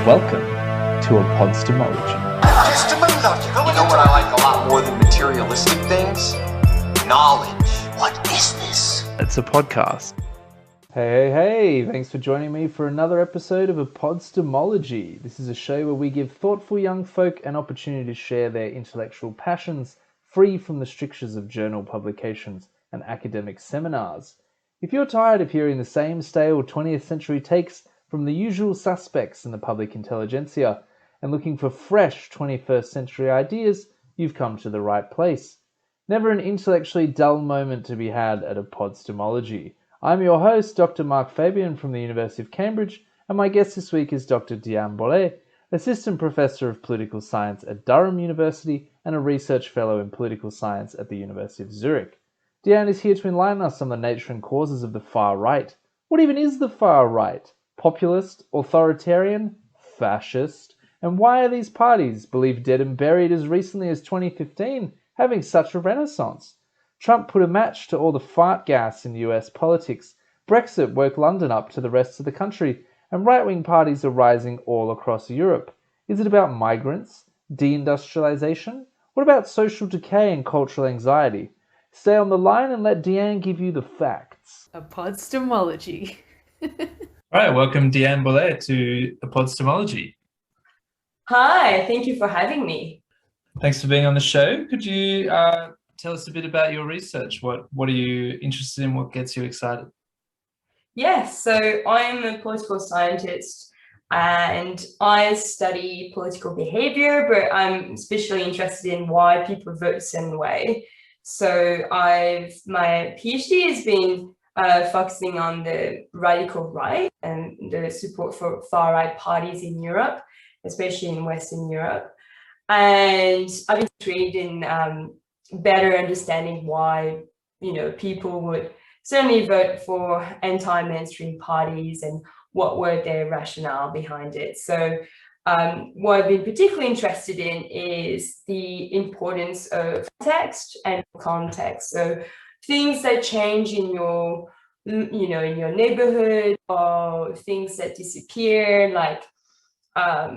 Welcome to epistemology. You know what I like a lot more than materialistic things? Knowledge. What is this? It's a podcast. Hey, thanks for joining me for another episode of epistemology. This is a show where we give thoughtful young folk an opportunity to share their intellectual passions, free from the strictures of journal publications and academic seminars. If you're tired of hearing the same stale 20th century takes from the usual suspects in the public intelligentsia and looking for fresh 21st century ideas, you've come to the right place. Never an intellectually dull moment to be had at epistemology. I'm your host, Dr. Mark Fabian from the University of Cambridge, and my guest this week is Dr. Diane Bolet, Assistant Professor of Political Science at Durham University and a Research Fellow in Political Science at the University of Zurich. Diane is here to enlighten us on the nature and causes of the far right. What even is the far right? Populist, authoritarian, fascist? And why are these parties, believed dead and buried as recently as 2015, having such a renaissance? Trump put a match to all the fart gas in US politics. Brexit woke London up to the rest of the country, and right-wing parties are rising all across Europe. Is it about migrants? Deindustrialisation? What about social decay and cultural anxiety? Stay on the line and let Diane give you the facts. Epistemology. All right, welcome Diane Bolet to epistemology. Hi, thank you for having me. Thanks for being on the show. Could you tell us a bit about your research? What are you interested in? What gets you excited? Yes, so I'm a political scientist and I study political behavior, but I'm especially interested in why people vote a certain way. So my PhD has been focusing on the radical right and the support for far-right parties in Europe, especially in Western Europe. And I've been intrigued in better understanding why, people would certainly vote for anti-mainstream parties and what were their rationale behind it. So what I've been particularly interested in is the importance of context and context. So things that change in your, in your neighborhood, or things that disappear, like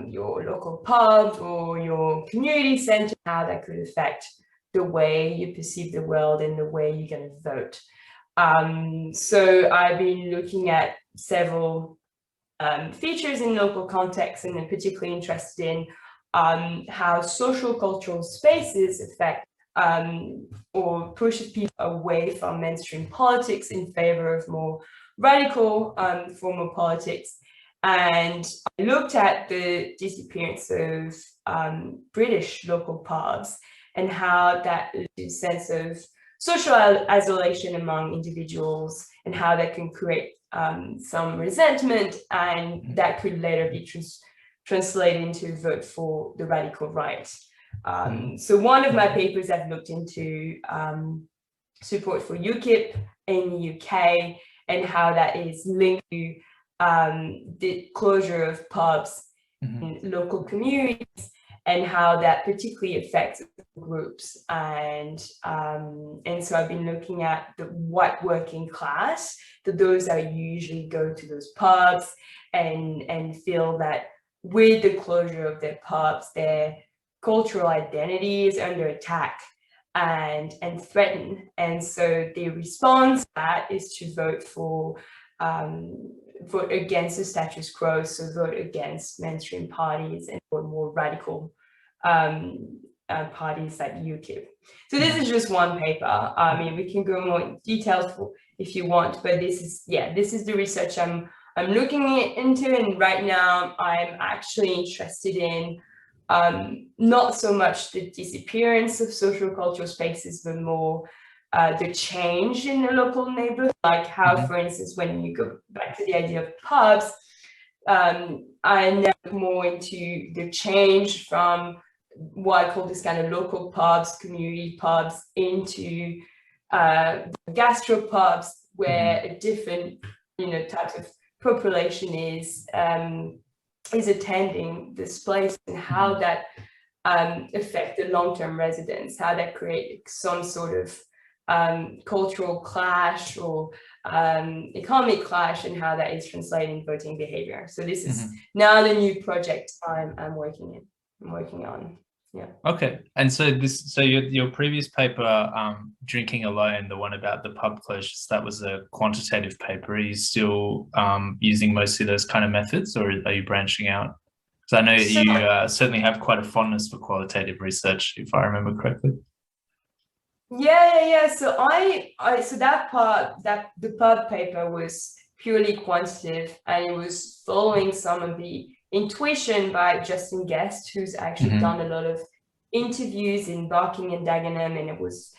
your local pub or your community center, how that could affect the way you perceive the world and the way you're going to vote. So I've been looking at several features in local context, and I'm particularly interested in how social cultural spaces affect or pushes people away from mainstream politics in favor of more radical form of politics. And I looked at the disappearance of British local pubs and how that leads to a sense of social isolation among individuals, and how that can create some resentment, and that could later be translated into vote for the radical right. So one of my papers I've looked into support for UKIP in the UK and how that is linked to the closure of pubs in local communities, and how that particularly affects groups. And so I've been looking at the white working class, those that usually go to those pubs and feel that with the closure of their pubs, their cultural identity is under attack and threatened. And so the response to that is to vote against the status quo, so vote against mainstream parties and for more radical parties like UKIP. So this is just one paper. I mean, we can go more in details if you want, but this is the research I'm looking into, and right now I'm actually interested in not so much the disappearance of social cultural spaces, but more the change in the local neighborhood, like how, for instance, when you go back to the idea of pubs, I now look more into the change from what I call this kind of local pubs, community pubs, into gastropubs, where a different, types of population is attending this place, and how that affect the long-term residents, how that create some sort of cultural clash or economic clash and how that is translating voting behavior. So this is now the new project I'm working on. Yeah. Okay. And so your previous paper, Drinking Alone, the one about the pub closures, that was a quantitative paper. Are you still using mostly those kind of methods, or are you branching out? Because I know you certainly have quite a fondness for qualitative research, if I remember correctly. Yeah. So so the pub paper was purely quantitative, and it was following some of the intuition by Justin Guest, who's actually done a lot of interviews in Barking and Dagenham, and it was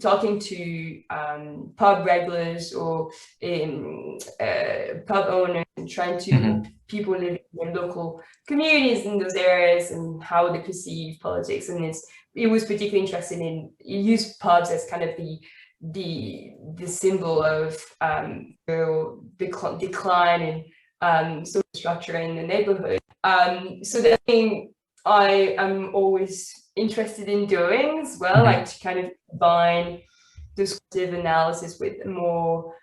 talking to pub regulars or pub owners, and trying to people living in local communities in those areas and how they perceive politics. And it was particularly interested in, you use pubs as kind of the symbol of decline in social structure in the neighborhood. So the thing I am always interested in doing as well, like to kind of combine descriptive analysis with more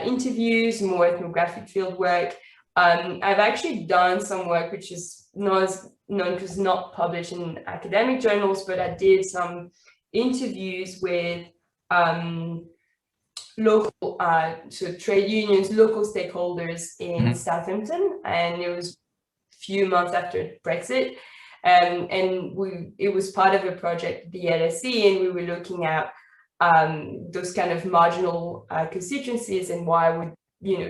interviews, more ethnographic field work. I've actually done some work which is not published in academic journals, but I did some interviews with local so trade unions, local stakeholders in Southampton, and it was a few months after Brexit. And it was part of a project, the LSE, and we were looking at those kind of marginal constituencies and why would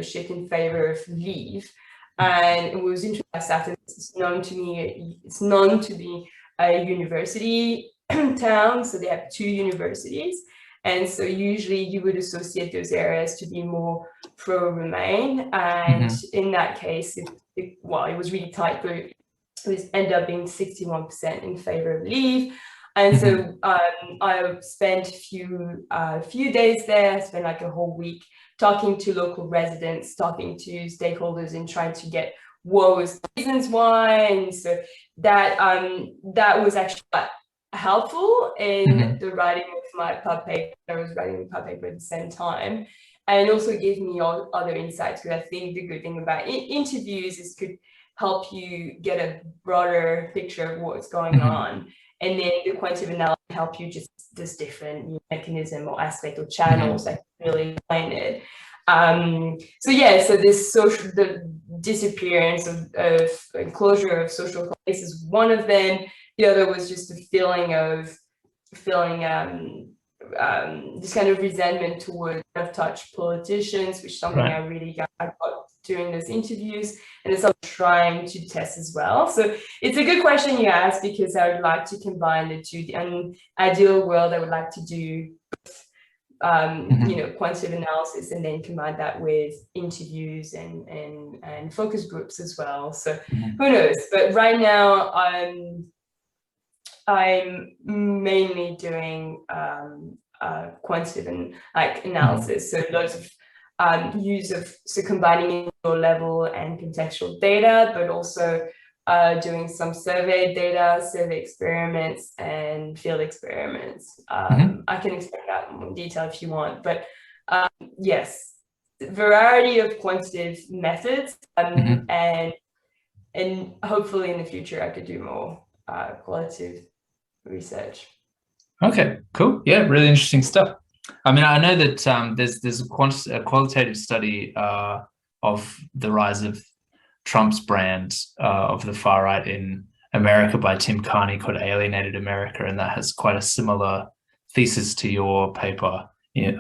shift in favor of leave. And it was interesting. It's known to be a university town, so they have 2 universities, and so usually you would associate those areas to be more pro-Remain, and in that case, it was really tight, but it ended up being 61% in favor of leave. And so I spent a few days there. I spent like a whole week talking to local residents, talking to stakeholders, and trying to get what was the reasons why. And so that was actually helpful in the writing of my pub paper. I was writing the pub paper at the same time, and it also gave me all other insights, because I think the good thing about interviews is could help you get a broader picture of what's going on. And then the quantitative analysis help you just this different mechanism or aspect or channels that really explain it. So this the disappearance of closure of social place is one of them. The other was just the feeling this kind of resentment towards out-of-touch politicians, which is something I really got during those interviews, and it's something I'm trying to test as well. So it's a good question you asked, because I would like to combine the two. In ideal world, I would like to do quantitative analysis and then combine that with interviews and focus groups as well. So who knows? But right now I'm mainly doing quantitative and analysis. So lots of combining indoor level and contextual data, but also doing some survey data, survey experiments, and field experiments. I can explain that in more detail if you want, but yes, variety of quantitative methods, and hopefully in the future I could do more qualitative research. Okay, cool. Yeah, really interesting stuff. I mean, I know that there's a qualitative study of the rise of Trump's brand of the far right in America by Tim Carney called Alienated America, and that has quite a similar thesis to your paper,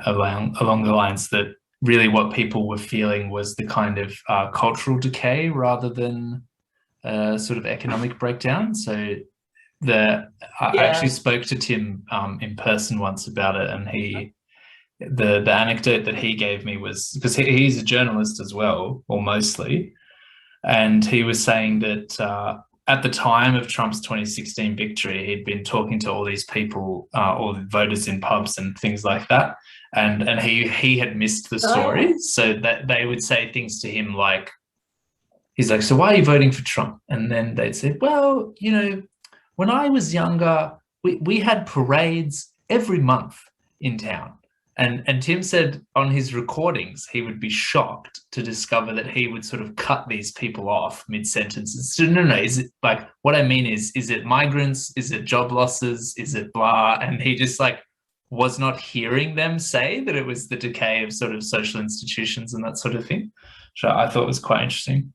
along the lines that really what people were feeling was the kind of cultural decay rather than sort of economic breakdown. So I actually spoke to Tim in person once about it, and the anecdote that he gave me was, because he's a journalist as well, or mostly, and he was saying that at the time of Trump's 2016 victory, he'd been talking to all these people, all the voters in pubs and things like that, and he had missed the story. So that they would say things to him like, he's like, so why are you voting for Trump? And then they'd say, well, when I was younger, we had parades every month in town. And Tim said on his recordings, he would be shocked to discover that he would sort of cut these people off mid-sentences. So no, is it like, what I mean is it migrants? Is it job losses? Is it blah? And he just like was not hearing them say that it was the decay of sort of social institutions and that sort of thing, which I thought was quite interesting.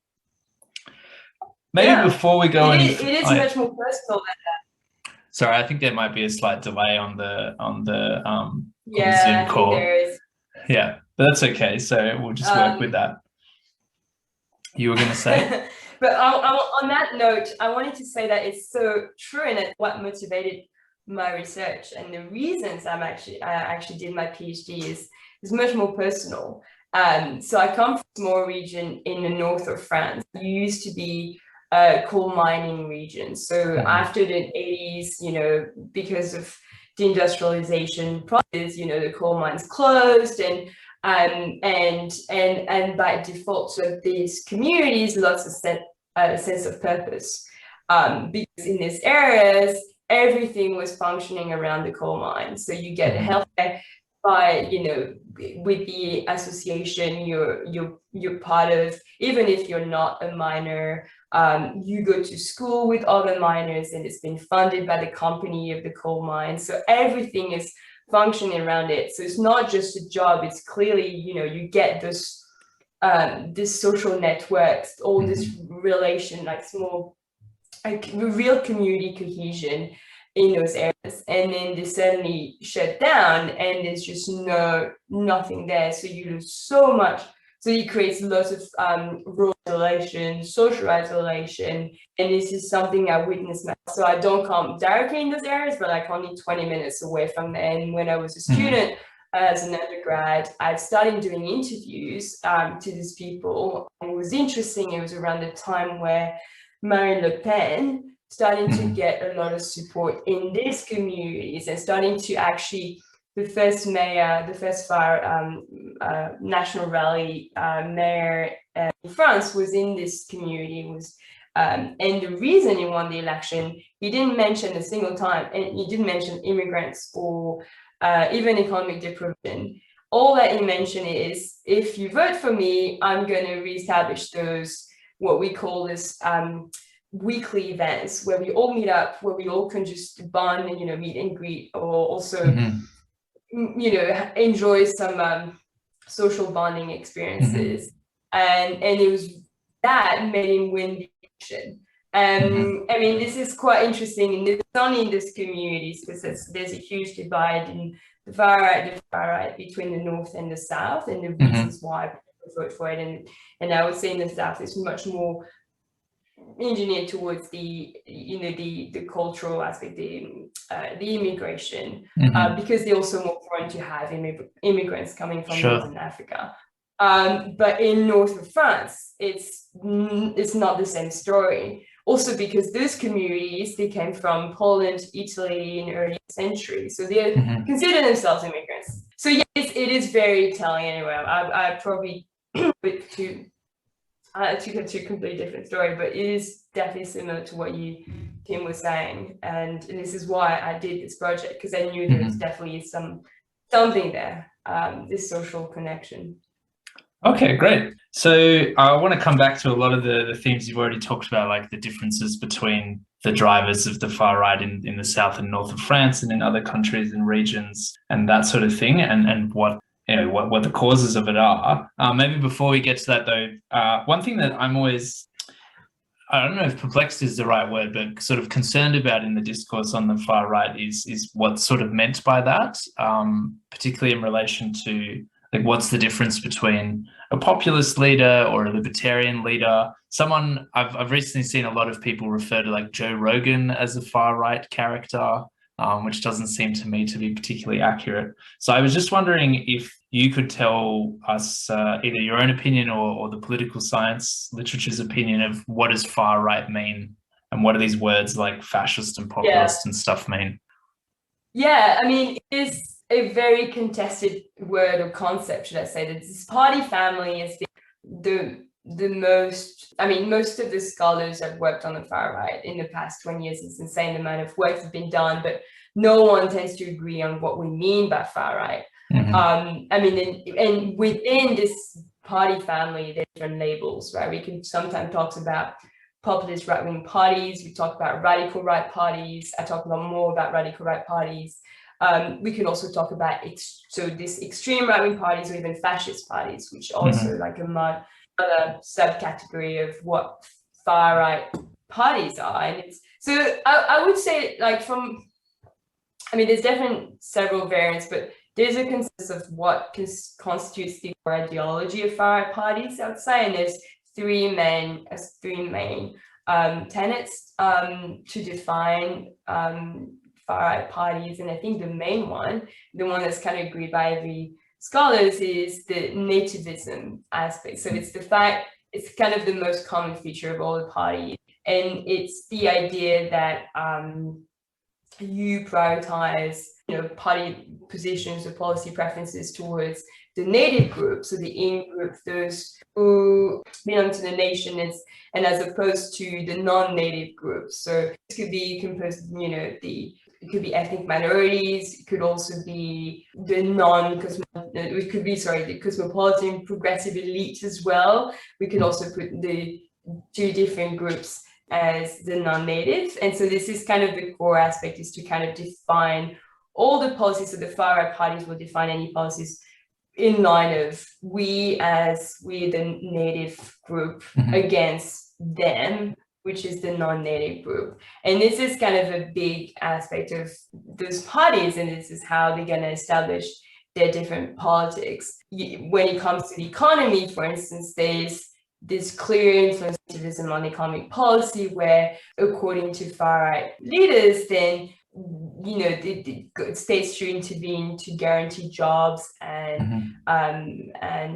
Maybe before we go it is much more personal than that. Sorry, I think there might be a slight delay on the Zoom call. There is. Yeah, but that's okay. So we'll just work with that. You were going to say? But on that note, I wanted to say that it's so true, and it's what motivated my research and the reasons I actually did my PhD is much more personal. So I come from a small region in the north of France. It used to be coal mining region. So after the 80s, because of deindustrialization process, the coal mines closed, and by default, so these communities lost a sense of purpose, because in these areas everything was functioning around the coal mine. So you get healthcare by, with the association you're part of, even if you're not a miner. You go to school with other miners, and it's been funded by the company of the coal mine. So everything is functioning around it. So it's not just a job. It's clearly, you get this social networks, all this relation, like small, like real community cohesion in those areas. And then they suddenly shut down, and there's just nothing there. So you lose so much. So it creates lots of rural isolation, social isolation, and this is something I witnessed. So I don't come directly in those areas, but like only 20 minutes away from there. And when I was a student, as an undergrad, I started doing interviews to these people. And it was interesting. It was around the time where Marine Le Pen starting to get a lot of support in these communities, and starting to actually, the first national rally mayor in France was in this community. And the reason he won the election, he didn't mention a single time, and he didn't mention immigrants or even economic deprivation. All that he mentioned is, if you vote for me, I'm going to reestablish those, what we call this weekly events, where we all meet up, where we all can just bond and, meet and greet, or also enjoy some social bonding experiences. And it was that made him win the election. I mean, this is quite interesting, and it's only in these communities, because there's a huge divide in the far right between the north and the south, and the reasons why people vote for it. And I would say in the south it's much more engineered towards the cultural aspect, the immigration, because they're also more prone to have immigrants coming from Northern Africa. But in north of France, it's not the same story. Also because those communities, they came from Poland, Italy in the early century, so they consider themselves immigrants. So yeah, it is very telling. Anyway, I probably took a completely different story, but it is definitely similar to what Tim was saying, and this is why I did this project, because I knew there was definitely something there, this social connection. Okay, great. So I want to come back to a lot of the themes you've already talked about, like the differences between the drivers of the far right in the south and north of France and in other countries and regions and that sort of thing, and what the causes of it are. Maybe before we get to that though, one thing that I'm always, I don't know if perplexed is the right word, but sort of concerned about in the discourse on the far right is what's sort of meant by that, particularly in relation to like what's the difference between a populist leader or a libertarian leader. Someone I've recently seen a lot of people refer to like Joe Rogan as a far right character, which doesn't seem to me to be particularly accurate. So I was just wondering if you could tell us either your own opinion or the political science literature's opinion of what does far right mean, and what do these words like fascist and populist and stuff mean? Yeah, I mean, it is a very contested word or concept, should I say, that this party family is the most, I mean, most of the scholars have worked on the far right in the past 20 years. It's insane the amount of work that's been done, but no one tends to agree on what we mean by far right. I mean, and within this party family, there's different labels, right? We can sometimes talk about populist right-wing parties. We talk about radical right parties. I talk a lot more about radical right parties. We can also talk about this extreme right-wing parties or even fascist parties, which also like another subcategory of what far right parties are. And so I would say, like, I mean, there's definitely several variants, but there's a consensus of what constitutes the ideology of far right parties, I would say, and there's three main tenets to define far right parties. And I think the main one, the one that's kind of agreed by every scholars, is the nativism aspect. So it's the fact, it's kind of the most common feature of all the parties, and it's the idea that you prioritize, party positions or policy preferences towards the native group, so the in-group, those who belong to the nation, and as opposed to the non-native groups. So this could be composed, it could be ethnic minorities. It could also be the the cosmopolitan progressive elites as well. We could also put the two different groups as the non-native. And so this is kind of the core aspect, is to kind of define all the policies. So the far right parties will define any policies in line of we the native group against them, which is the non-native group. And this is kind of a big aspect of those parties, and this is how they're going to establish their different politics. When it comes to the economy, for instance, there's this clear influence on economic policy, where, according to far-right leaders, then the states should intervene to guarantee jobs and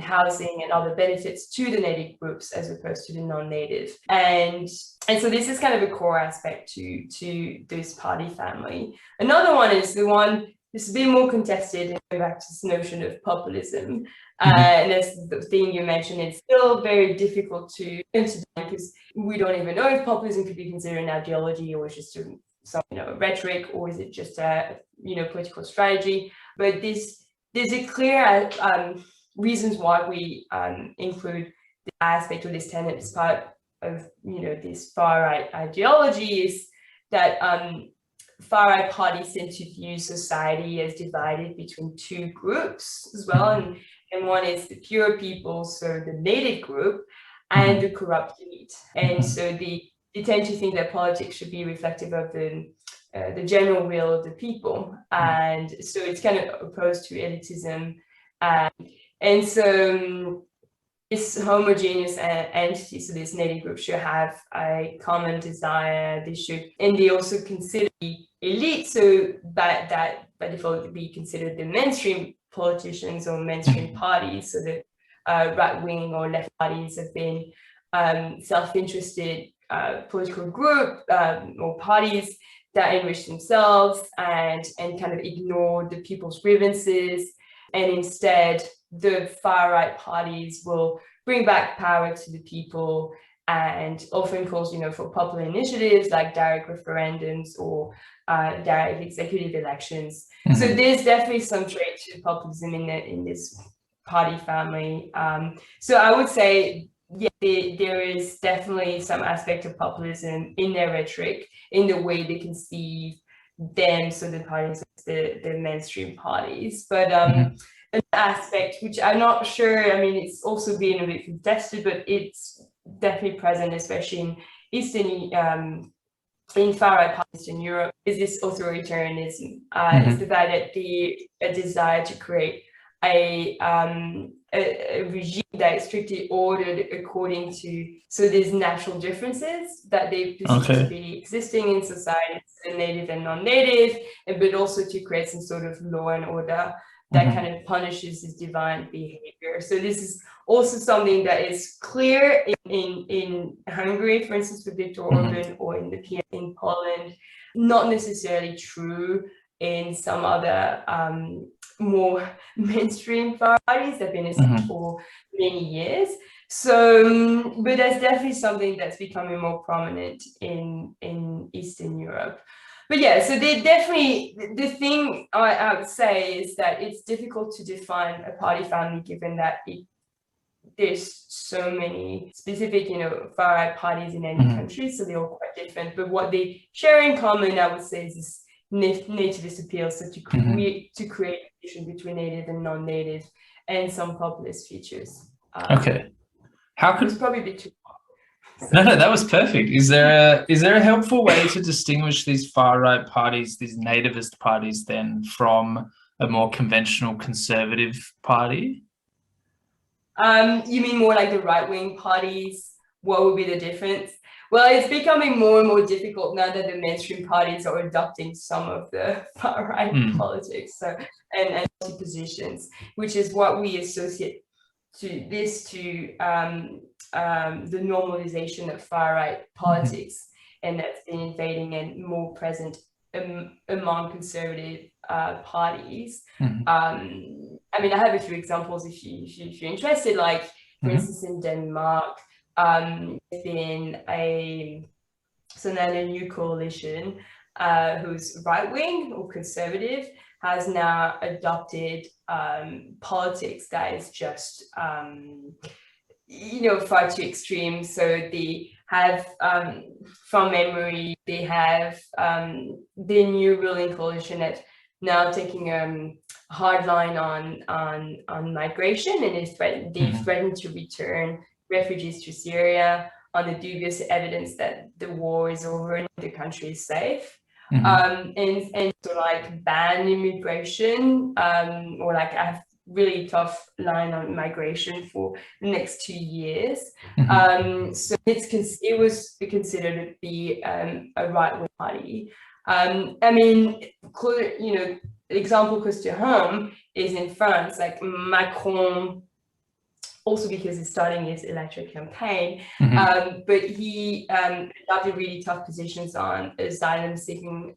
housing and other benefits to the native groups as opposed to the non-native. And so this is kind of a core aspect to this party family. Another one is the one that's a bit more contested, and going back to this notion of populism. And that's the thing you mentioned. It's still very difficult to understand, because we don't even know if populism could be considered an ideology, or it's just some rhetoric, or is it just a political strategy. But there's a clear reasons why we include the aspect of this tenet as part of this far right ideology, is that far right parties tend to view society as divided between two groups as well, and one is the pure people, so the native group, and the corrupt elite. And so they tend to think that politics should be reflective of the general will of the people, and so it's kind of opposed to elitism, and so this homogeneous entity, so this native group, should have a common desire. And they also consider the elite, so that by default be considered the mainstream politicians or mainstream parties. So the right-wing or left parties have been self-interested political group or parties that enrich themselves and kind of ignore the people's grievances, and instead the far right parties will bring back power to the people, and often calls for popular initiatives like direct referendums or direct executive elections. So there's definitely some trait to populism in this party family. So I would say, yeah, there is definitely some aspect of populism in their rhetoric, in the way they conceive them, so the parties, the mainstream parties. But an aspect which I'm not sure, I mean, it's also being a bit contested, but it's definitely present, especially in in far-right parties in Europe, is this authoritarianism. It's the fact that a desire to create a regime that is strictly ordered according to, so there's natural differences that they perceive to be existing in society, so native and non-native, but also to create some sort of law and order that kind of punishes this divine behavior. So this is also something that is clear in Hungary, for instance, with Viktor Orban, or in the PM in Poland, not necessarily true in some other more mainstream parties that have been established for many years. So, but that's definitely something that's becoming more prominent in Eastern Europe. But yeah, so they definitely, the thing I would say is that it's difficult to define a party family given that there's so many specific, far-right parties in any country, so they're all quite different. But what they share in common, I would say, is this nativist appeal, so to create a connection between native and non-native, and some populist features. Okay. How could... It's probably a bit too... No, that was perfect. Is there a helpful way to distinguish these far-right parties, these nativist parties, then from a more conventional conservative party? You mean more like the right-wing parties? What would be the difference? Well, it's becoming more and more difficult now that the mainstream parties are adopting some of the far-right politics, so and positions, which is what we associate to the normalization of far-right politics, and that's been invading and more present among conservative parties. I mean, I have a few examples if you're interested. Like, for instance, in Denmark, there's been a new coalition who's right-wing or conservative has now adopted politics that is just far too extreme. So they have, from memory, they have the new ruling coalition that's now taking a hard line on migration, and they threaten to return refugees to Syria on the dubious evidence that the war is over and the country is safe. And so like ban immigration, or like I have really tough line on migration for the next 2 years. So it was considered to be a right-wing party. I mean, example close to home is in France, like Macron, also because he's starting his electoral campaign, but he adopted really tough positions on asylum-seeking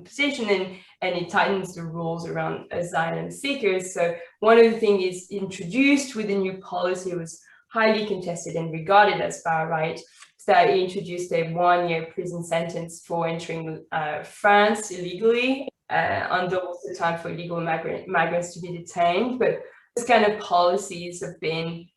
position, and it tightens the rules around asylum seekers. So one of the things is introduced with the new policy was highly contested and regarded as far-right. So he introduced a 1-year prison sentence for entering France illegally, under also time for illegal migrants to be detained. But this kind of policies have been,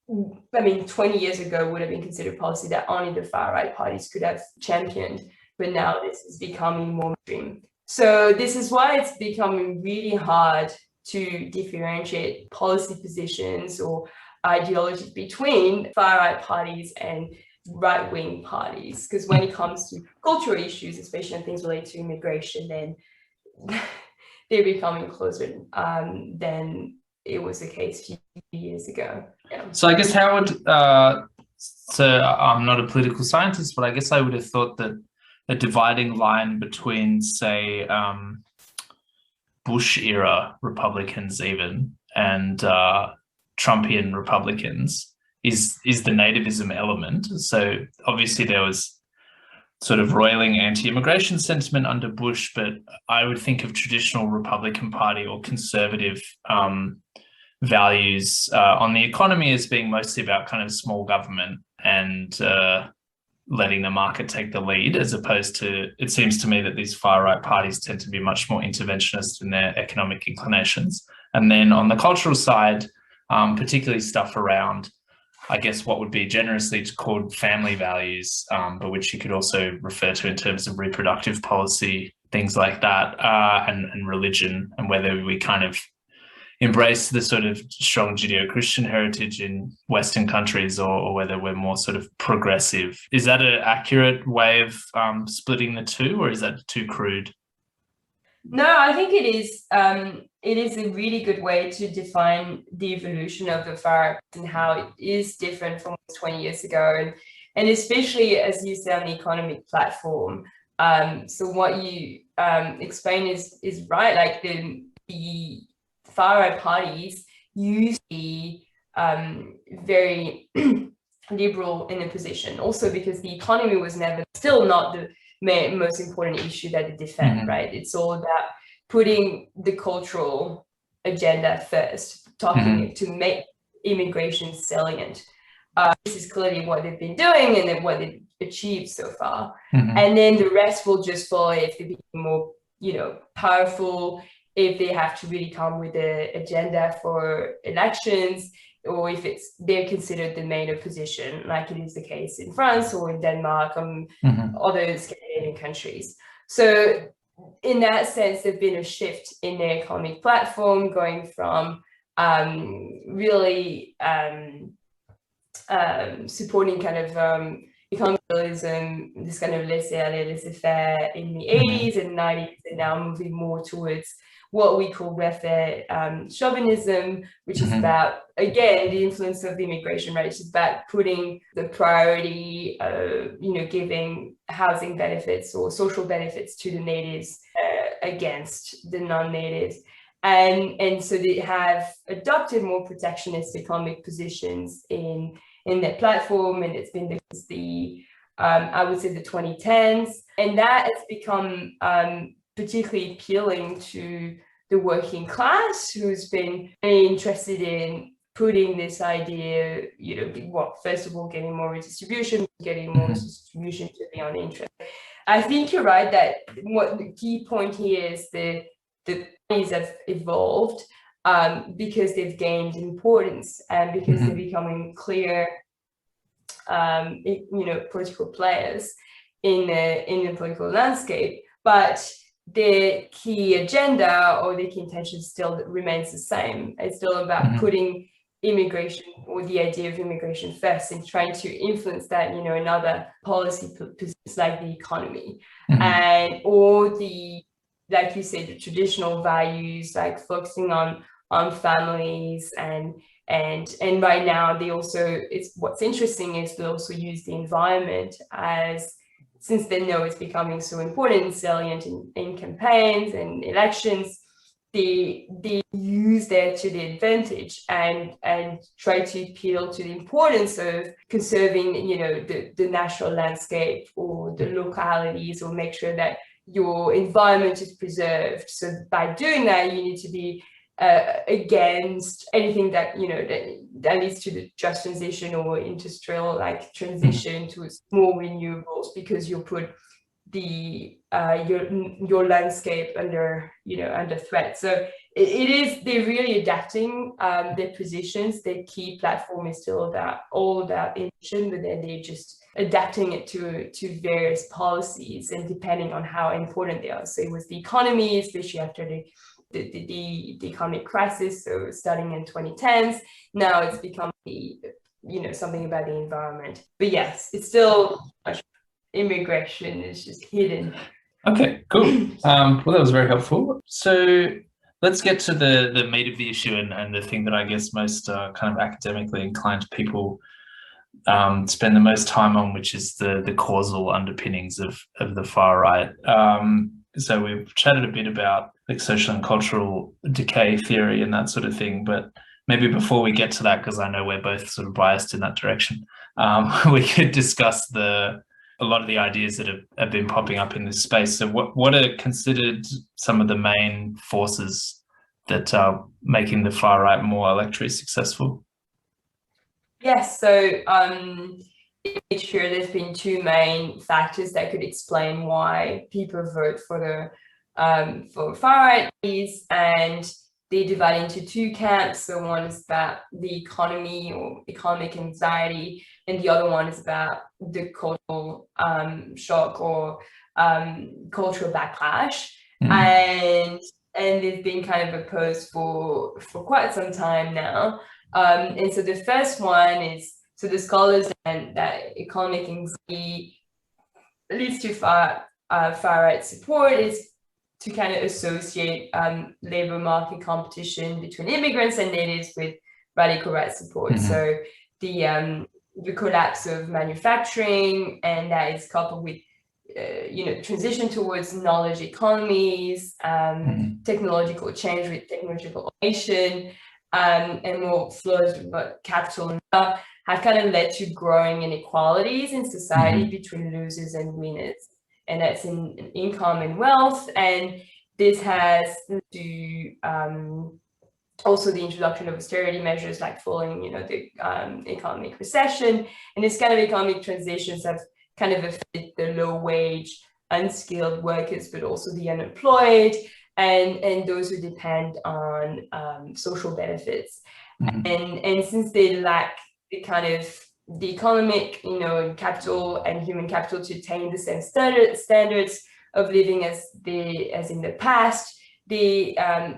20 years ago would have been considered policy that only the far-right parties could have championed, but now this is becoming more mainstream. So this is why it's becoming really hard to differentiate policy positions or ideologies between far-right parties and right-wing parties, because when it comes to cultural issues, especially on things related to immigration, then they're becoming closer than it was the case a few years ago. Yeah. So I guess how would, so I'm not a political scientist, but I guess I would have thought that a dividing line between, say, Bush-era Republicans even, and Trumpian Republicans is the nativism element. So obviously there was sort of roiling anti-immigration sentiment under Bush, but I would think of traditional Republican Party or conservative values on the economy as being mostly about kind of small government and letting the market take the lead, as opposed to, it seems to me that these far-right parties tend to be much more interventionist in their economic inclinations. And then on the cultural side, particularly stuff around, I guess, what would be generously called family values, but which you could also refer to in terms of reproductive policy, things like that, and religion, and whether we kind of embrace the sort of strong Judeo-Christian heritage in Western countries, or whether we're more sort of progressive. Is that an accurate way of splitting the two, or is that too crude? No, I think it is. It is a really good way to define the evolution of the far right and how it is different from 20 years ago, and especially as you say on the economic platform. So what you explain is right. Like the far right parties used to be very liberal in the position, also because the economy was still not the most important issue that they defend, right? It's all about putting the cultural agenda first, talking to make immigration salient. this is clearly what they've been doing and then what they've achieved so far. And then the rest will just follow if they become more, powerful, if they have to really come with an agenda for elections, or if they're considered the main opposition, like it is the case in France or in Denmark and other Scandinavian countries. So in that sense, there's been a shift in their economic platform, going from really supporting kind of economicism, this kind of laissez-aller, laissez-faire in the 80s and 90s, and now moving more towards what we call welfare chauvinism, which is about, again, the influence of the immigration rate. It's about putting the priority, giving housing benefits or social benefits to the natives against the non-natives. And so they have adopted more protectionist economic positions in their platform, and it's been the I would say the 2010s, and that has become particularly appealing to the working class, who's been very interested in putting this idea, first of all, getting more redistribution, getting more distribution to beyond interest. I think you're right that what the key point here is the parties have evolved because they've gained importance and because they're becoming clear, political players in the political landscape. But the key agenda or the key intention still remains the same. It's still about putting immigration, or the idea of immigration, first, and trying to influence that, in other policy positions like the economy, and or the, like you said, the traditional values, like focusing on families and right now they also, what's interesting is they also use the environment as, since they know it's becoming so important and salient in campaigns and elections, they use that to the advantage and try to appeal to the importance of conserving, the natural landscape or the localities, or make sure that your environment is preserved. So by doing that, you need to be against anything that that leads to the just transition or industrial transition to more renewables, because you put the your landscape under under threat. So they're really adapting their positions. Their key platform is still all about emission, but then they're just adapting it to various policies, and depending on how important they are. So it was the economy, especially after the economic crisis, so starting in 2010s, now it's become something about the environment. But yes, it's still immigration is just hidden. Okay, cool. Well, that was very helpful. So let's get to the meat of the issue and the thing that I guess most kind of academically inclined people spend the most time on, which is the causal underpinnings of the far right. So we've chatted a bit about social and cultural decay theory and that sort of thing, but maybe before we get to that, because I know we're both sort of biased in that direction, we could discuss a lot of the ideas that have been popping up in this space. So what are considered some of the main forces that are making the far right more electorally successful? Yes, so each year there's been two main factors that could explain why people vote for far righties, and they divide into two camps. So one is about the economy or economic anxiety, and the other one is about the cultural shock or cultural backlash. And they've been kind of opposed for quite some time now. And so the first one is, so the scholars and that economic anxiety leads to far right support is to kind of associate labor market competition between immigrants and natives with radical right support. So the collapse of manufacturing, and that is coupled with transition towards knowledge economies, technological change with technological automation, and more flows of capital have kind of led to growing inequalities in society between losers and winners, and that's in income and wealth. And this has to also the introduction of austerity measures like following, the economic recession. And this kind of economic transitions have kind of affected the low wage, unskilled workers, but also the unemployed and those who depend on social benefits. And since they lack the kind of the economic, capital and human capital to attain the same standards of living as in the past, they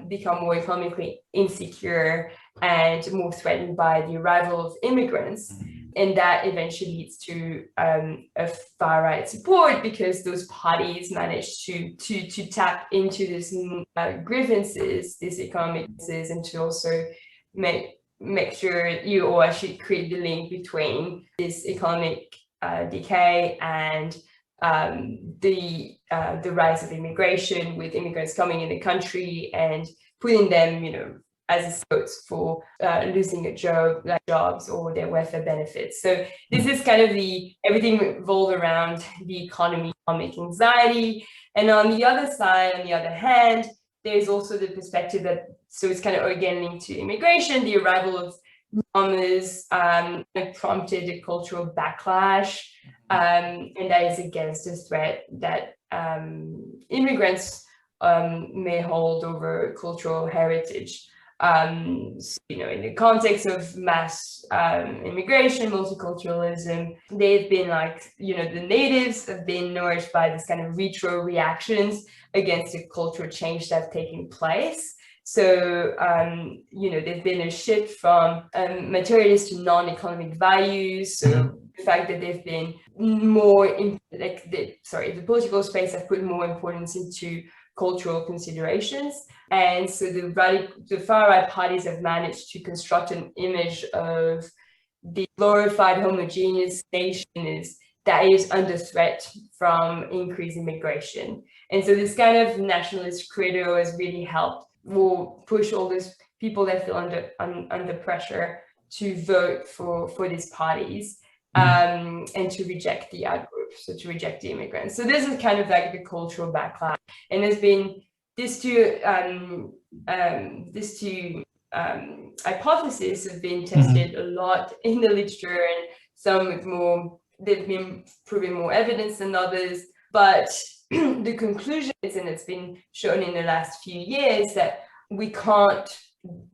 become more economically insecure and more threatened by the arrival of immigrants. And that eventually leads to a far-right support, because those parties manage to tap into these grievances, these economic grievances, and to also make sure you or actually create the link between this economic decay and the rise of immigration, with immigrants coming in the country and putting them, as votes for losing a job, like jobs or their welfare benefits. So this is kind of everything revolved around the economic anxiety. And on the other side, on the other hand, there's also the perspective that, so it's kind of again linked to immigration, the arrival of newcomers prompted a cultural backlash, and that is against the threat that immigrants may hold over cultural heritage. In the context of mass immigration, multiculturalism, they've been the natives have been nourished by this kind of retro reactions against the cultural change that's taking place. So, there's been a shift from materialist to non-economic values. So the fact that they've been more the political space have put more importance into cultural considerations. And so the far-right parties have managed to construct an image of the glorified homogeneous nation that is under threat from increased immigration. And so this kind of nationalist credo has really helped will push all those people that feel under pressure to vote for these parties, and to reject the out-group, so to reject the immigrants. So this is kind of like the cultural backlash. And there's been these two hypotheses have been tested a lot in the literature, and some with they've been proving more evidence than others. But the conclusion is, and it's been shown in the last few years, that we can't,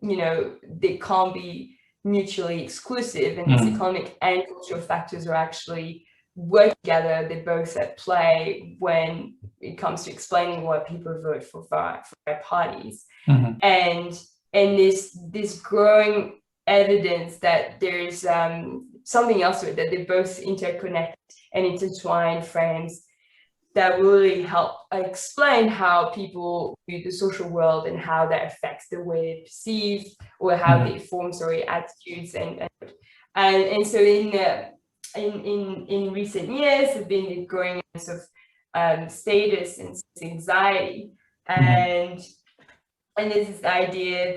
they can't be mutually exclusive, and these economic and cultural factors are actually work together. They're both at play when it comes to explaining why people vote for far-right parties. And this growing evidence that there's something else with that they both interconnect and intertwine frames that will really help explain how people view the social world and how that affects the way they perceive or how they form attitudes and so in recent years have been the growing sense of status and anxiety, and there's this idea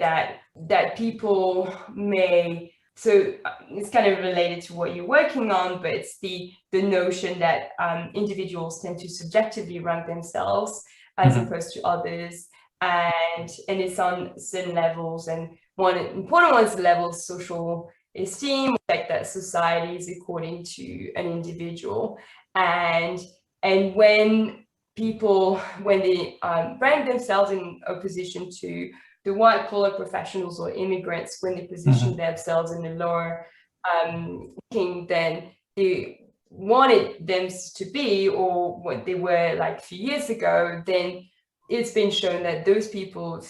that people may. So it's kind of related to what you're working on, but it's the notion that individuals tend to subjectively rank themselves as opposed to others, and it's on certain levels. And one important one is the level of social esteem, like that society is according to an individual, and when they rank themselves in opposition to the white collar professionals or immigrants, when they position themselves in the lower ranking than they wanted them to be or what they were like a few years ago, then it's been shown that those people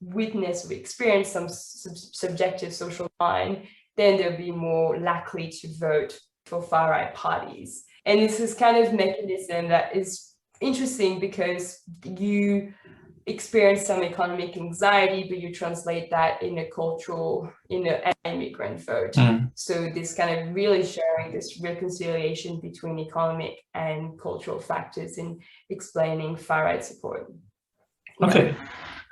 witness or experience some subjective social line, then they'll be more likely to vote for far-right parties. And this is kind of mechanism that is interesting because you experience some economic anxiety, but you translate that in an immigrant vote. So this kind of really sharing this reconciliation between economic and cultural factors in explaining far-right support. Okay.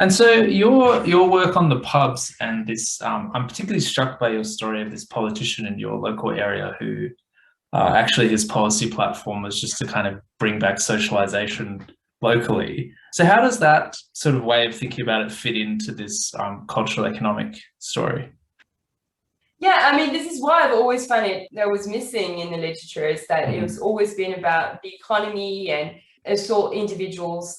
And so your work on the pubs and this, I'm particularly struck by your story of this politician in your local area who actually his policy platform was just to kind of bring back socialization locally. So how does that sort of way of thinking about it fit into this cultural economic story? Yeah, I mean, this is why I've always found it that was missing in the literature, is that it was always been about the economy and saw individuals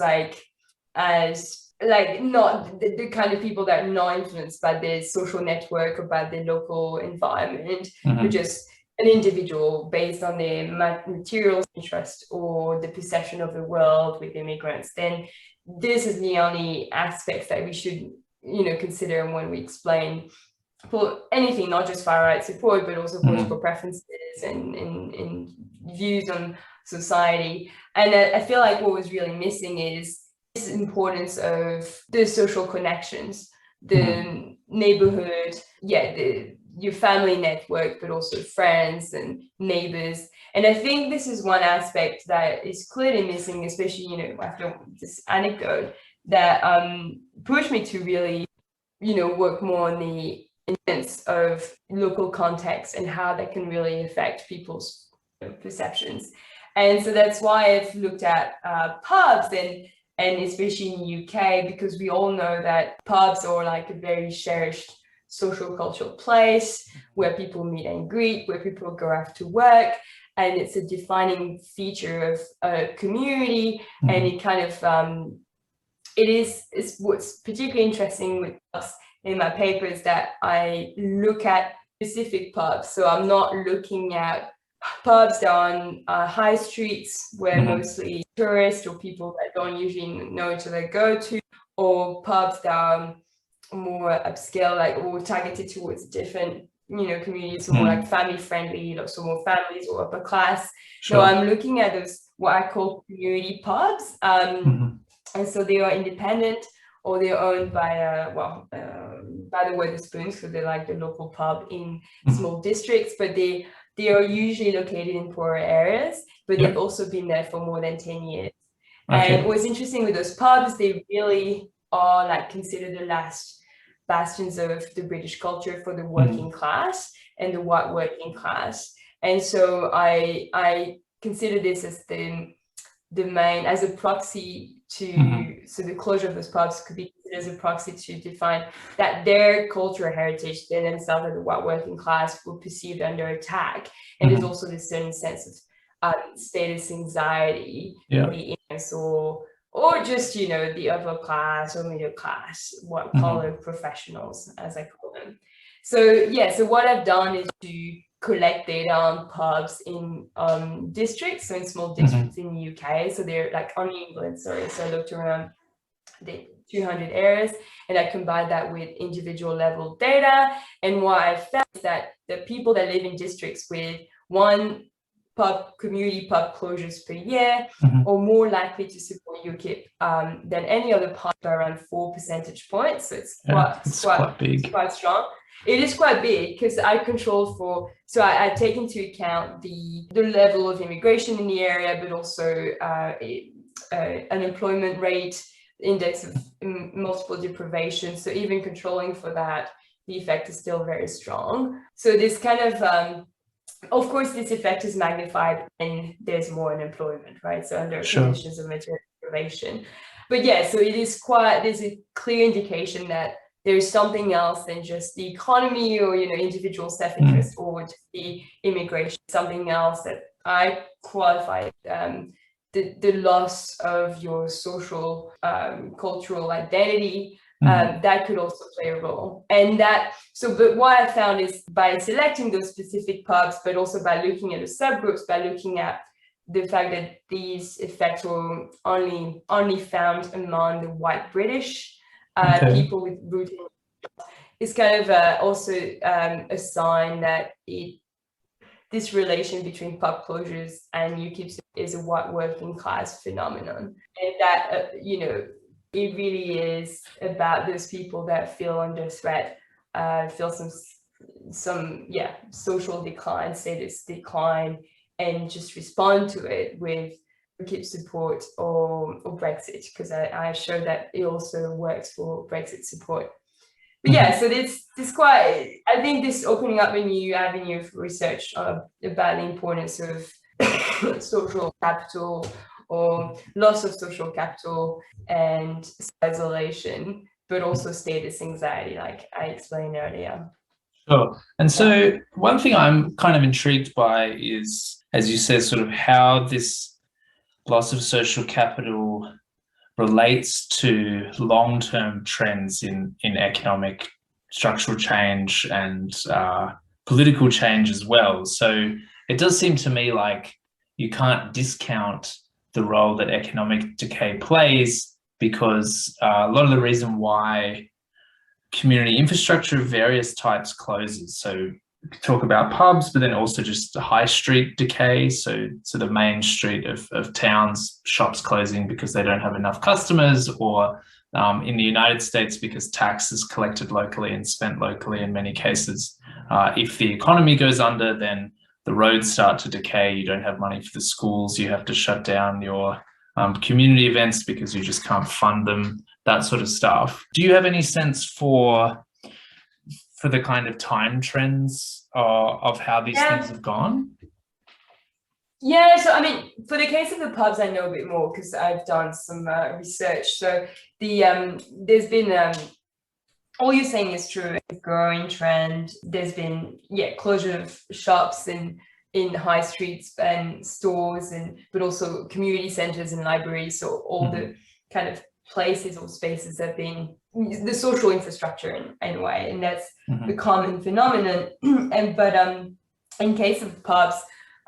as not the kind of people that are not influenced by their social network or by their local environment, but just an individual based on their material interest or the perception of the world with immigrants. Then this is the only aspects that we should, consider when we explain for anything, not just farright support, but also political preferences and views on society. And I feel like what was really missing is this importance of the social connections, the neighborhood, your family network, but also friends and neighbors. And I think this is one aspect that is clearly missing, especially, after this anecdote that pushed me to really, work more on the influence of local context and how that can really affect people's perceptions. And so that's why I've looked at pubs and especially in the UK, because we all know that pubs are like a very cherished social cultural place where people meet and greet, where people go after work, and it's a defining feature of a community. And it kind of it's what's particularly interesting with us in my paper is that I look at specific pubs. So I'm not looking at pubs that are on high streets where mostly tourists or people that don't usually know each other go to, or pubs that are more upscale, or targeted towards different, communities, or more like family friendly, so more families or upper class. Sure. So I'm looking at those, what I call community pubs. And so they are independent, or they're owned by by the Wetherspoons, so they're like the local pub in small districts, but they are usually located in poorer areas, but they've also been there for more than 10 years. Okay. And what's interesting with those pubs, they really are considered the last bastions of the British culture for the working class and the white working class. And so I consider this as the main, as a proxy to, so the closure of those pubs could be considered as a proxy to define that their cultural heritage, they themselves as the white working class, were perceived under attack. And there's also this certain sense of status anxiety, or just, the upper class or middle class, white collar professionals, as I call them. So so what I've done is to collect data on pubs in districts, so in small districts in the UK. So they're on England, sorry. So I looked around the 200 areas, and I combined that with individual level data. And what I found is that the people that live in districts with one community pub closures per year are more likely to support UKIP than any other pub by around 4 percentage points. So it's quite big. It's quite strong. It is quite big because I control for, so I take into account the level of immigration in the area, but also unemployment rate, index of multiple deprivation. So even controlling for that, the effect is still very strong. So this kind of course, this effect is magnified when there's more unemployment, right? So under conditions of material deprivation. But so it is there's a clear indication that there's something else than just the economy or, individual self-interest or just the immigration, something else that I qualify the loss of your social, cultural identity. That could also play a role. And but what I found is by selecting those specific pubs, but also by looking at the subgroups, by looking at the fact that these effects were only found among the white British people with root is kind of also a sign that this relation between pub closures and UKIP is a white working class phenomenon, and that it really is about those people that feel under threat, feel some social decline, status decline, and just respond to it with UKIP support or Brexit, because I showed that it also works for Brexit support. But so this quite, I think this opening up a new avenue of research about the importance of social capital or loss of social capital and isolation, but also status anxiety, like I explained earlier. Sure. And so one thing I'm kind of intrigued by is, as you said, sort of how this loss of social capital relates to long-term trends in economic structural change and political change as well. So it does seem to me like you can't discount the role that economic decay plays, because a lot of the reason why community infrastructure of various types closes. So talk about pubs, but then also just the high street decay. So the main street of towns, shops closing because they don't have enough customers, or in the United States, because tax is collected locally and spent locally in many cases. If the economy goes under, then the roads start to decay. You don't have money for the schools. You have to shut down your community events because you just can't fund them, that sort of stuff. Do you have any sense for the kind of time trends of how these things have gone? Yeah, so I mean, for the case of the pubs, I know a bit more because I've done some research. So there's been all you're saying is true. A growing trend. There's been closure of shops in high streets and stores, but also community centers and libraries. So all the kind of places or spaces that have been the social infrastructure in a way, and that's the common phenomenon. But in case of pubs,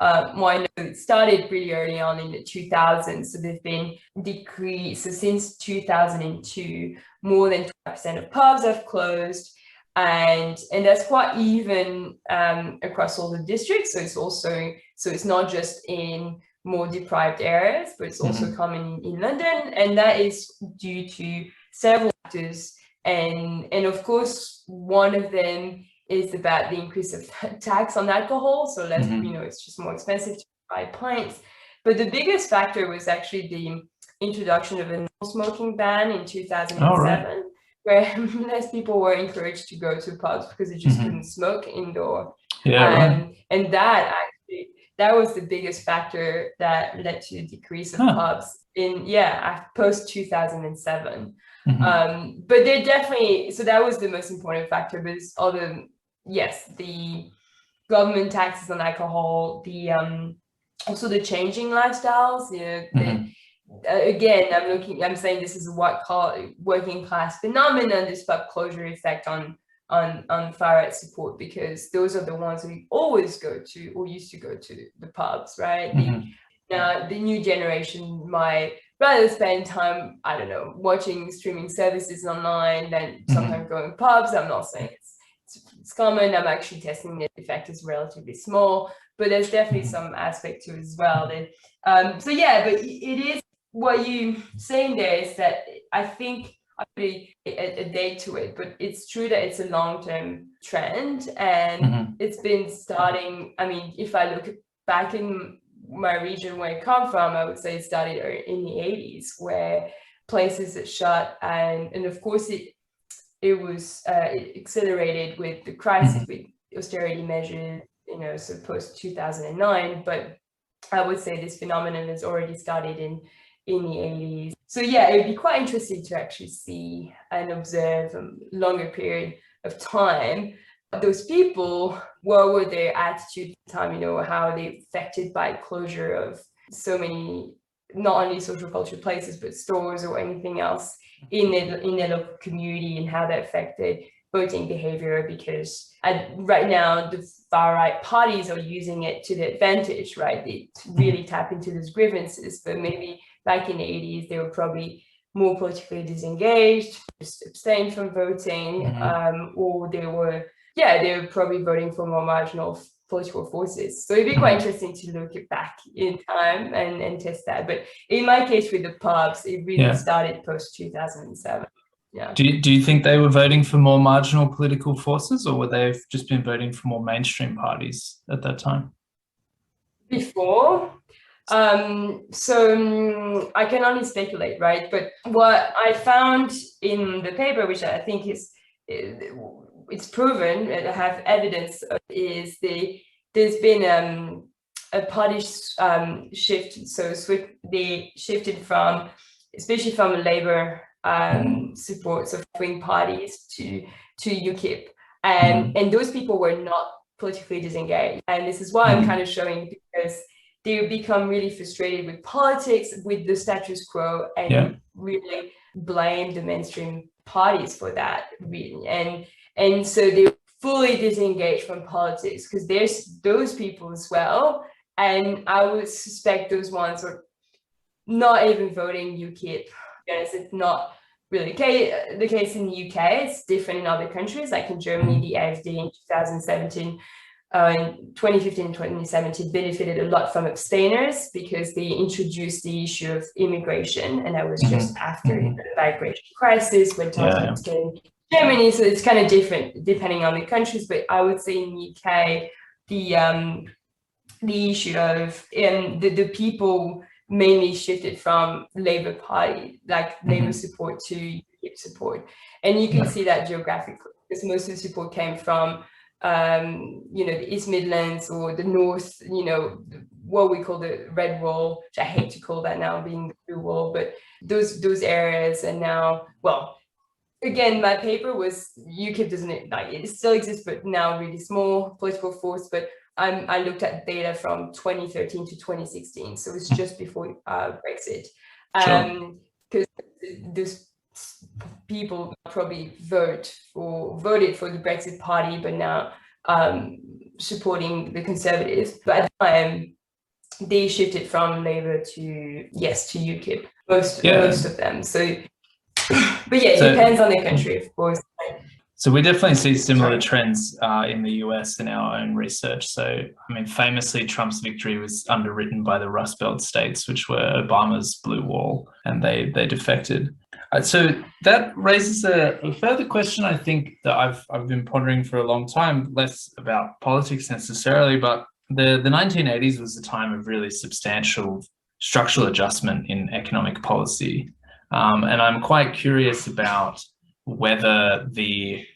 well, I know it started pretty early on in the 2000s, so there's been decrease. So since 2002, more than 20% of pubs have closed, and that's quite even across all the districts. So it's not just in more deprived areas, but it's also common in London, and that is due to several factors, and of course one of them is about the increase of tax on alcohol. So less, it's just more expensive to buy pints. But the biggest factor was actually the introduction of a no-smoking ban in 2007, where less people were encouraged to go to pubs because they just couldn't smoke indoor. And that was the biggest factor that led to the decrease of pubs in post 2007. But they're definitely, so that was the most important factor. But it's other, the government taxes on alcohol, the also the changing lifestyles. Again, I'm saying this is what working class phenomenon, this pub closure effect on farright support, because those are the ones who always go to or used to go to the pubs, right? The new generation might rather spend time, I don't know, watching streaming services online than sometimes going to pubs. I'm not saying it's common. I'm actually testing the effect is relatively small, but there's definitely some aspect to it as well. But it is what you saying there is that I think I put a date to it, but it's true that it's a long-term trend, and it's been starting. I mean, if I look back in my region where I come from, I would say it started in the 80s, where places that shut, and of course it was accelerated with the crisis with austerity measures, so post 2009. But I would say this phenomenon has already started in the 80s. So it'd be quite interesting to actually see and observe a longer period of time. Those people, what were their attitude at the time, how are they affected by closure of so many, not only social culture places, but stores or anything else in their local community, and how that affected voting behavior, because right now the far-right parties are using it to their advantage, right? They really tap into those grievances, but maybe back in the 80s, they were probably more politically disengaged, just abstained from voting, or they were probably voting for more marginal political forces. So it'd be quite interesting to look it back in time and test that. But in my case with the pubs, it really started post 2007. Yeah. Do you think they were voting for more marginal political forces, or were they just been voting for more mainstream parties at that time? Before. So I can only speculate, right? But what I found in the paper, which I think it's proven, I have evidence of, is there's been a party shift. So they shifted from, especially from Labour support, so wing parties to UKIP, and those people were not politically disengaged. And this is why I'm kind of showing, because they become really frustrated with politics, with the status quo, and really blame the mainstream parties for that. And so they fully disengaged from politics, because there's those people as well. And I would suspect those ones are not even voting UKIP. Yes, it's not really the case in the UK. It's different in other countries, like in Germany, the AfD in 2017, in 2015 and 2017 benefited a lot from abstainers, because they introduced the issue of immigration, and that was just after the migration crisis when Trump came to Germany. So it's kind of different depending on the countries, but I would say in the UK, the issue of the people mainly shifted from Labour Party, like Labour support, to UKIP support. And you can see that geographically, because most of the support came from the East Midlands or the North, what we call the Red Wall, which I hate to call that now being the Blue Wall, but those areas. And now, well, again, my paper was UKIP doesn't, like, it still exists, but now really small political force. But I looked at data from 2013 to 2016, so it's just before Brexit, because those people probably voted for the Brexit party, but now supporting the Conservatives. But at the time, they shifted from Labour to UKIP, most of them. So, but yeah, it depends on the country, of course. So we definitely see similar trends in the US in our own research. So, I mean, famously, Trump's victory was underwritten by the Rust Belt states, which were Obama's blue wall, and they defected. So that raises a further question, I think, that I've been pondering for a long time, less about politics necessarily, but the 1980s was a time of really substantial structural adjustment in economic policy. And I'm quite curious about whether the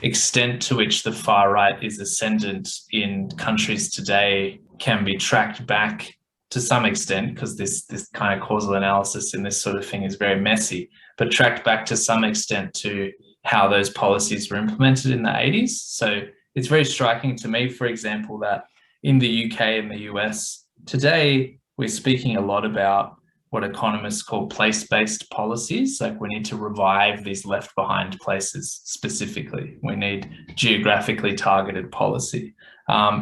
extent to which the far right is ascendant in countries today can be tracked back to some extent, because this kind of causal analysis in this sort of thing is very messy, but tracked back to some extent to how those policies were implemented in the 80s. So it's very striking to me, for example, that in the UK and the US today, we're speaking a lot about what economists call place-based policies. Like, we need to revive these left behind places specifically. We need geographically targeted policy.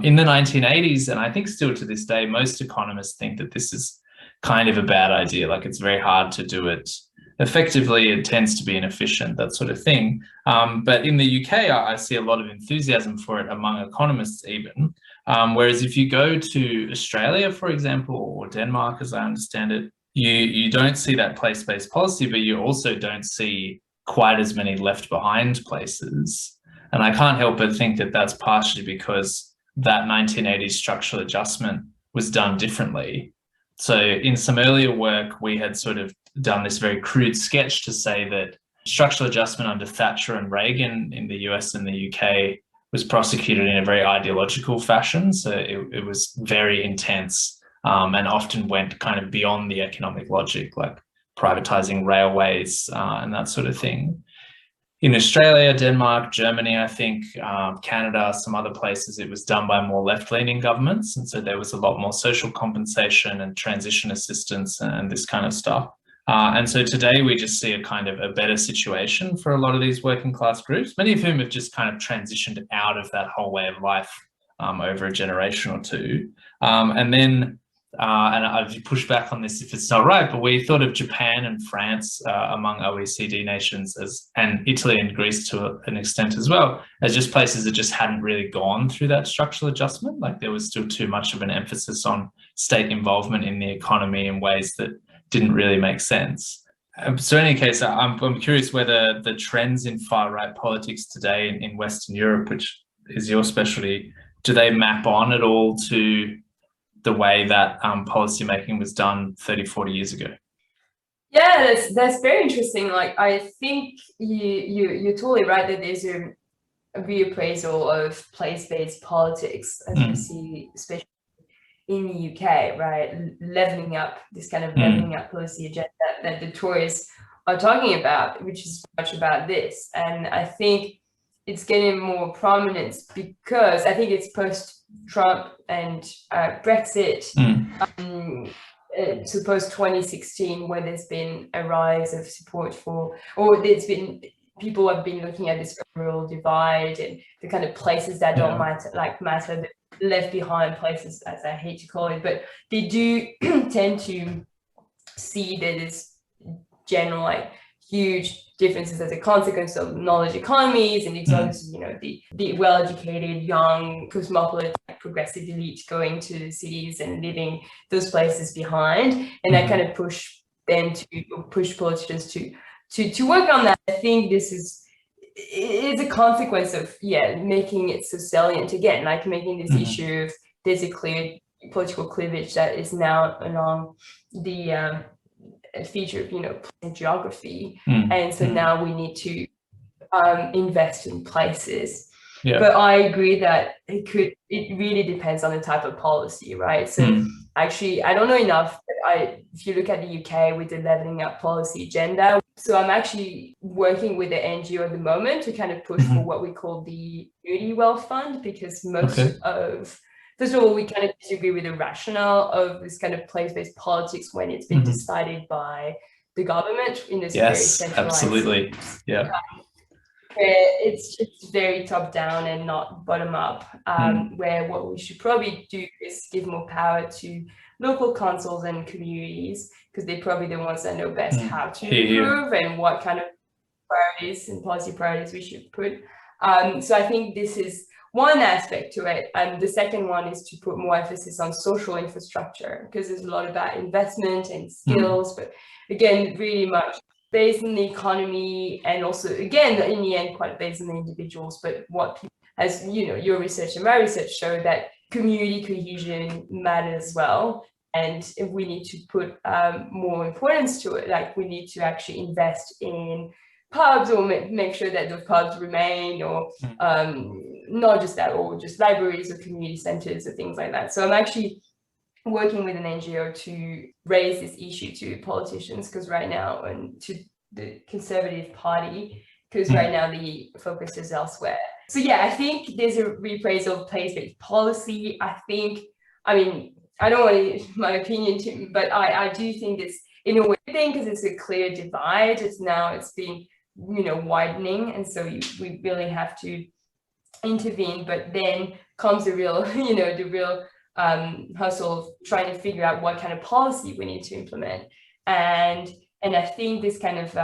In the 1980s, and I think still to this day, most economists think that this is kind of a bad idea. Like, it's very hard to do it effectively. It tends to be inefficient, that sort of thing. But in the UK, I see a lot of enthusiasm for it among economists even. Whereas if you go to Australia, for example, or Denmark, as I understand it, you don't see that place-based policy, but you also don't see quite as many left behind places. And I can't help but think that that's partially because that 1980s structural adjustment was done differently. So in some earlier work, we had sort of done this very crude sketch to say that structural adjustment under Thatcher and Reagan in the US and the UK was prosecuted in a very ideological fashion. So it was very intense. And often went kind of beyond the economic logic, like privatizing railways and that sort of thing. In Australia, Denmark, Germany, I think, Canada, some other places, it was done by more left-leaning governments. And so there was a lot more social compensation and transition assistance and this kind of stuff. And so today we just see a kind of a better situation for a lot of these working class groups, many of whom have just kind of transitioned out of that whole way of life over a generation or two. And then and I've pushed back on this if it's not right, but we thought of Japan and France among OECD nations and Italy and Greece to an extent as well, as just places that just hadn't really gone through that structural adjustment. Like, there was still too much of an emphasis on state involvement in the economy in ways that didn't really make sense. So in any case, I'm curious whether the trends in far-right politics today in Western Europe, which is your specialty, do they map on at all to the way that policymaking was done 30, 40 years ago? Yeah, that's very interesting. Like, I think you're totally right that there's a reappraisal of place-based politics, as we see, especially in the UK, right? Leveling up, this kind of leveling up policy agenda that the Tories are talking about, which is much about this. And I think it's getting more prominence because I think it's post-Trump and Brexit, so post-2016, where there's been a rise of support for, or there's been, people have been looking at this rural divide and the kind of places that don't matter, the left behind places, as I hate to call it, but they do tend to see that there's general, like, huge differences as a consequence of knowledge economies and exodus, the well-educated, young, cosmopolitan, progressive elite going to the cities and leaving those places behind, and that kind of push politicians to work on that. I think this is a consequence of making it so salient again, like making this issue of there's a clear political cleavage that is now along the feature of geography, and so now we need to invest in places. But I agree that it really depends on the type of policy, right? So actually, I don't know enough, but if you look at the UK with the leveling up policy agenda, so I'm actually working with the NGO at the moment to kind of push for what we call the Community Wealth Fund, because first of all, we kind of disagree with the rationale of this kind of place-based politics when it's been decided by the government in this very centralized. Absolutely. Yeah. Where it's just very top down and not bottom up, where what we should probably do is give more power to local councils and communities, because they're probably the ones that know best how to improve and what kind of priorities and policy priorities we should put. So I think this is one aspect to it. And the second one is to put more emphasis on social infrastructure, because there's a lot about investment and skills, but again, really much based on the economy, and also, again, in the end, quite based on the individuals. But what people, as your research and my research show, that community cohesion matters as well. And if we need to put more importance to it, like we need to actually invest in pubs, or make sure that those pubs remain, or not just that, or just libraries or community centers or things like that. So I'm actually working with an NGO to raise this issue to politicians, because right now, and to the Conservative Party, because right now the focus is elsewhere. So I think there's a rephrase of place-based policy. I mean, I don't want my opinion but I do think it's in a way thing, because it's a clear divide. It's been widening, and so we really have to intervene. But then comes the real hustle of trying to figure out what kind of policy we need to implement, and I think this kind of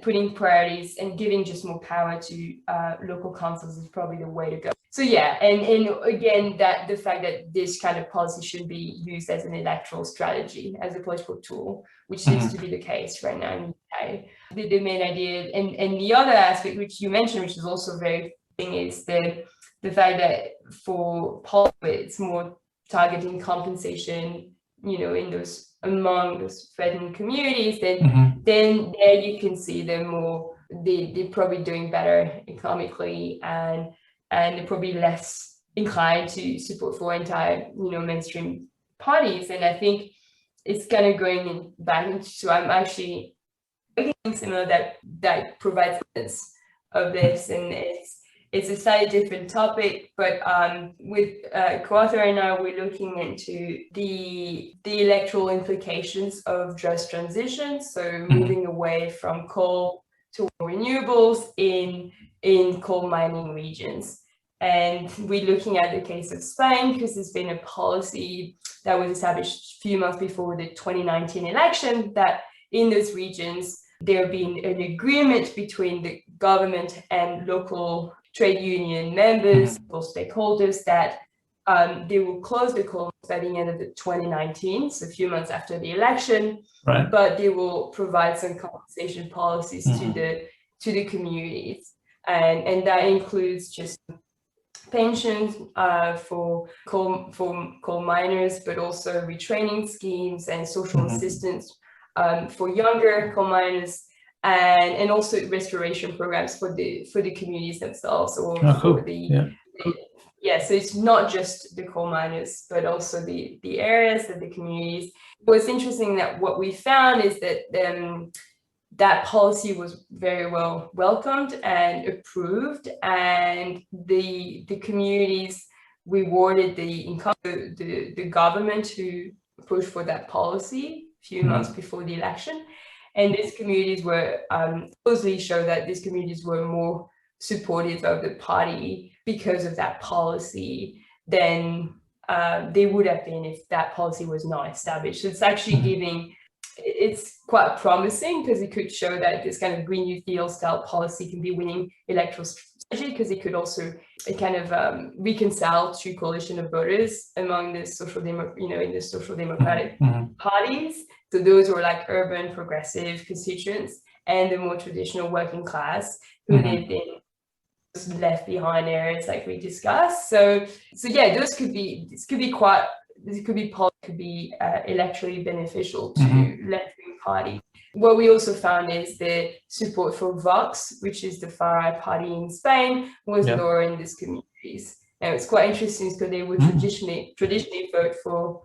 putting priorities and giving just more power to local councils is probably the way to go. So and again, that the fact that this kind of policy should be used as an electoral strategy, as a political tool, which seems to be the case right now in the UK. The main idea, and the other aspect which you mentioned, which is also very thing, is the fact that for policy, it's more targeting compensation, in those, among those threatened communities, then there you can see they're probably doing better economically, and they're probably less inclined to support for entire, mainstream parties. And I think it's kind of going back into, so I'm actually looking similar that provides evidence of this, and it's a slightly different topic, but with co-author and I, we're looking into the electoral implications of just transition, so moving away from coal to renewables in coal mining regions. And we're looking at the case of Spain, because there's been a policy that was established a few months before the 2019 election, that in those regions, there have been an agreement between the government and local trade union members, or stakeholders, that they will close the coal by the end of the 2019, so a few months after the election, but they will provide some compensation policies to the communities, and that includes just pensions for coal miners, but also retraining schemes and social assistance for younger coal miners, and also restoration programs for the communities themselves, or for the So it's not just the coal miners, but also the areas and the communities. What's interesting that what we found is that that policy was very well welcomed and approved, and the communities rewarded the government who pushed for that policy a few months before the election. And these communities were closely show that these communities were more supportive of the party because of that policy than they would have been if that policy was not established. So it's actually it's quite promising because it could show that this kind of Green New Deal style policy can be winning electoral strategy, because it could also reconcile to coalition of voters among the in the social democratic parties. So those were like urban progressive constituents and the more traditional working class who lived in left behind areas like we discussed. So yeah, this could be electorally beneficial to left-wing party. What we also found is the support for Vox, which is the far-right party in Spain, was lower in these communities. And it's quite interesting because they would traditionally vote for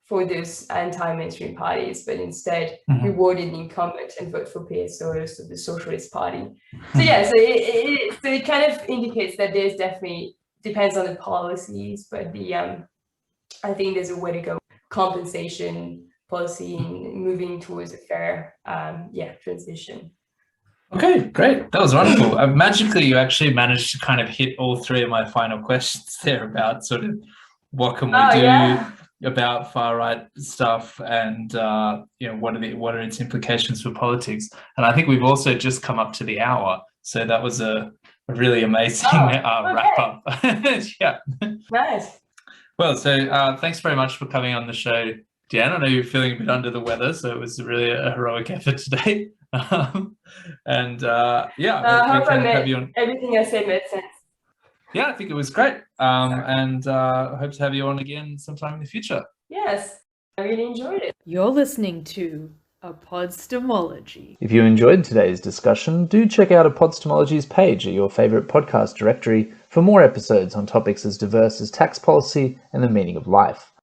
those anti-mainstream parties, but instead rewarded the incumbent and vote for PSOE, so the Socialist Party. So yeah, so it kind of indicates that there's definitely, depends on the policies, but I think there's a way to go, compensation policy and moving towards a fair transition. Okay, great. That was wonderful. Magically, you actually managed to kind of hit all three of my final questions there about sort of what can we do about far right stuff, and what are its implications for politics. And I think we've also just come up to the hour, so that was a really amazing wrap up. Yeah. Nice. Well, so thanks very much for coming on the show, Diane. I know you're feeling a bit under the weather, so it was really a heroic effort today. I hope I made everything I said made sense. Yeah, I think it was great. And I hope to have you on again sometime in the future. Yes, I really enjoyed it. You're listening to Apodstomology. If you enjoyed today's discussion, do check out Apodstomology's page at your favourite podcast directory for more episodes on topics as diverse as tax policy and the meaning of life.